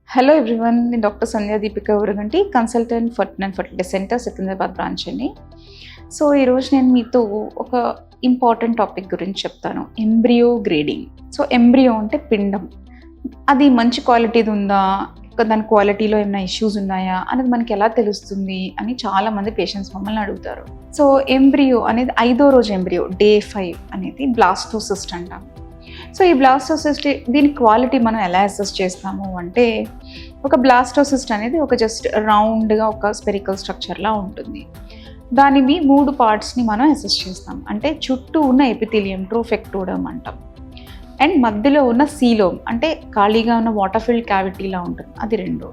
Hello everyone, నేను doctor Sandhya Deepika Uraganti, consultant fertility centre Secunderabad branch అండి. So ఈరోజు నేను మీతో ఒక ఇంపార్టెంట్ టాపిక్ గురించి చెప్తాను, ఎంబ్రియో గ్రేడింగ్. సో ఎంబ్రియో అంటే పిండం, అది మంచి క్వాలిటీది ఉందా, దాని క్వాలిటీలో ఏమైనా ఇష్యూస్ ఉన్నాయా అనేది మనకి ఎలా తెలుస్తుంది అని చాలామంది పేషెంట్స్ మమ్మల్ని అడుగుతారు. సో ఎంబ్రియో అనేది 5వ రోజు ఎంబ్రియో, డే 5 అనేది బ్లాస్టోసిస్ట్ అంటాం. సో ఈ బ్లాస్టోసిస్ట్ దీని క్వాలిటీ మనం ఎలా అసెస్ చేస్తాము అంటే, ఒక బ్లాస్టోసిస్ట్ అనేది ఒక జస్ట్ రౌండ్గా ఒక స్పెరికల్ స్ట్రక్చర్లా ఉంటుంది. దానిని 3 పార్ట్స్ని మనం అసెస్ చేస్తాం. అంటే చుట్టూ ఉన్న ఎపిథీలియం, ట్రోఫెక్టోడమ్ అంటాం, అండ్ మధ్యలో ఉన్న సీలోమ్ అంటే ఖాళీగా ఉన్న వాటర్ ఫిల్డ్ క్యావిటీలా ఉంటుంది, అది 2.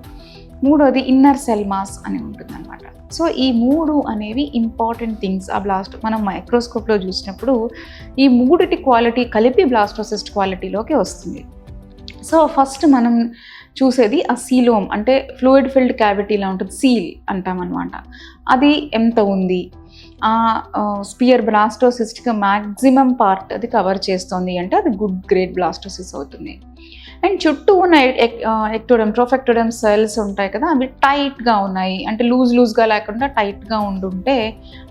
మూడోది ఇన్నర్ సెల్ మాస్ అని ఉంటుంది అనమాట. సో ఈ 3 అనేవి ఇంపార్టెంట్ థింగ్స్. ఆ మనం మైక్రోస్కోప్లో చూసినప్పుడు ఈ 3 క్వాలిటీ కలిపి బ్లాస్టోసిస్ట్ క్వాలిటీలోకి వస్తుంది. సో ఫస్ట్ మనం చూసేది ఆ సీలోమ్, అంటే ఫ్లూయిడ్ ఫిల్డ్ క్యావిటీలా ఉంటుంది, సీల్ అంటాం అనమాట. అది ఎంత ఉంది, స్పియర్ బ్లాస్టోసిస్ట్కి మ్యాక్సిమం పార్ట్ అది కవర్ చేస్తుంది అంటే అది గుడ్ గ్రేడ్ బ్లాస్టోసిస్ అవుతుంది. అండ్ చుట్టూ ఉన్న ఎక్టోడమ్, ట్రోఫెక్టోడమ్ సెల్స్ ఉంటాయి కదా, అవి టైట్గా ఉన్నాయి, అంటే లూజ్గా లేకుండా టైట్గా ఉండుంటే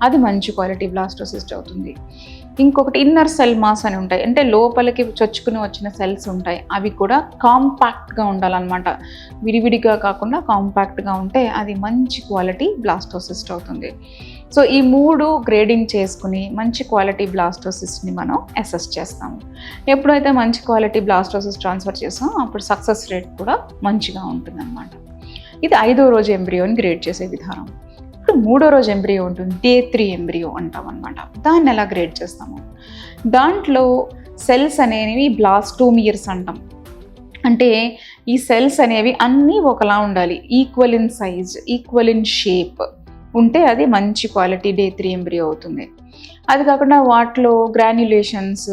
అది మంచి క్వాలిటీ బ్లాస్టోసిస్ట్ అవుతుంది. ఇంకొకటి ఇన్నర్ సెల్ మాస్ అని ఉంటాయి, అంటే లోపలికి చొచ్చుకుని వచ్చిన సెల్స్ ఉంటాయి, అవి కూడా కాంపాక్ట్గా ఉండాలన్నమాట. విడివిడిగా కాకుండా కాంపాక్ట్గా ఉంటే అది మంచి క్వాలిటీ బ్లాస్టోసిస్ట్ అవుతుంది. సో ఈ 3 గ్రేడింగ్ చేసుకుని మంచి క్వాలిటీ బ్లాస్టోసిస్ట్ని మనం అసెస్ చేస్తాము. ఎప్పుడైతే మంచి క్వాలిటీ బ్లాస్టోసిస్ ట్రాన్స్ఫర్ చేస్తామో అప్పుడు సక్సెస్ రేట్ కూడా మంచిగా ఉంటుందన్నమాట. ఇది 5వ రోజు ఎంబ్రియోని గ్రేడ్ చేసే విధానం. ఇప్పుడు 3వ రోజు ఎంబ్రియో ఉంటుంది, డే 3 ఎంబ్రియో అంటాం అనమాట. దాన్ని ఎలా గ్రేడ్ చేస్తాము, దాంట్లో సెల్స్ అనేవి బ్లాస్టోమియర్స్ అంటాం. అంటే ఈ సెల్స్ అనేవి అన్నీ ఒకలా ఉండాలి, equal in size, equal in shape ఉంటే అది మంచి క్వాలిటీ డే 3 ఎంబ్రియో అవుతుంది. అది కాకుండా వాటిలో గ్రాన్యులేషన్స్,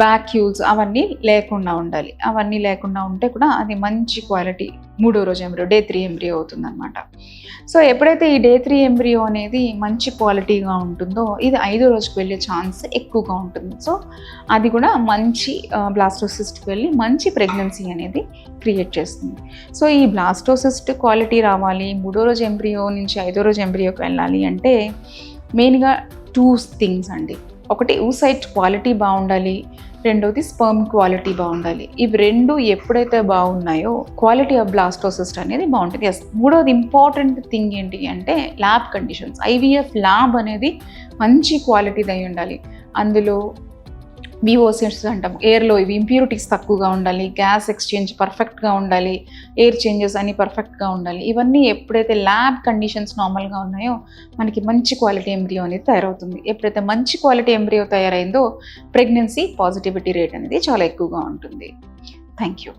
వ్యాక్యూల్స్ అవన్నీ లేకుండా ఉండాలి. అవన్నీ లేకుండా ఉంటే కూడా అది మంచి క్వాలిటీ 3వ రోజు ఎంబ్రియో, డే 3 ఎంబ్రియో అవుతుంది అనమాట. సో ఎప్పుడైతే ఈ డే 3 ఎంబ్రియో అనేది మంచి క్వాలిటీగా ఉంటుందో ఇది 5వ రోజుకి వెళ్ళే ఛాన్స్ ఎక్కువగా ఉంటుంది. సో అది కూడా మంచి బ్లాస్టోసిస్ట్కి వెళ్ళి మంచి ప్రెగ్నెన్సీ అనేది క్రియేట్ చేస్తుంది. సో ఈ బ్లాస్టోసిస్ట్ క్వాలిటీ రావాలి, 3వ రోజు ఎంబ్రియో నుంచి 5వ రోజు ఎంబ్రియోకి వెళ్ళాలి అంటే మెయిన్గా 2 థింగ్స్ అండి. ఒకటి oocyte క్వాలిటీ బాగుండాలి, రెండోది స్పర్మ్ క్వాలిటీ బాగుండాలి. ఇవి 2 ఎప్పుడైతే బాగున్నాయో క్వాలిటీ ఆఫ్ బ్లాస్టోసిస్ట్ అనేది బాగుంటుంది. మూడోది ఇంపార్టెంట్ థింగ్ ఏంటి అంటే ల్యాబ్ కండిషన్స్. IVF ల్యాబ్ అనేది మంచి క్వాలిటీది అయి ఉండాలి. అందులో విఓసిస్ అంటాం, ఎయిర్లో ఇవి ఇంప్యూరిటీస్ తక్కువగా ఉండాలి, గ్యాస్ ఎక్స్చేంజ్ పర్ఫెక్ట్గా ఉండాలి, ఎయిర్ చేంజెస్ అన్నీ పర్ఫెక్ట్గా ఉండాలి. ఇవన్నీ ఎప్పుడైతే ల్యాబ్ కండిషన్స్ నార్మల్గా ఉన్నాయో మనకి మంచి క్వాలిటీ ఎంబ్రియో అనేది తయారవుతుంది. ఎప్పుడైతే మంచి క్వాలిటీ ఎంబ్రియో తయారైందో ప్రెగ్నెన్సీ పాజిటివిటీ రేట్ అనేది చాలా ఎక్కువగా ఉంటుంది. Thank you.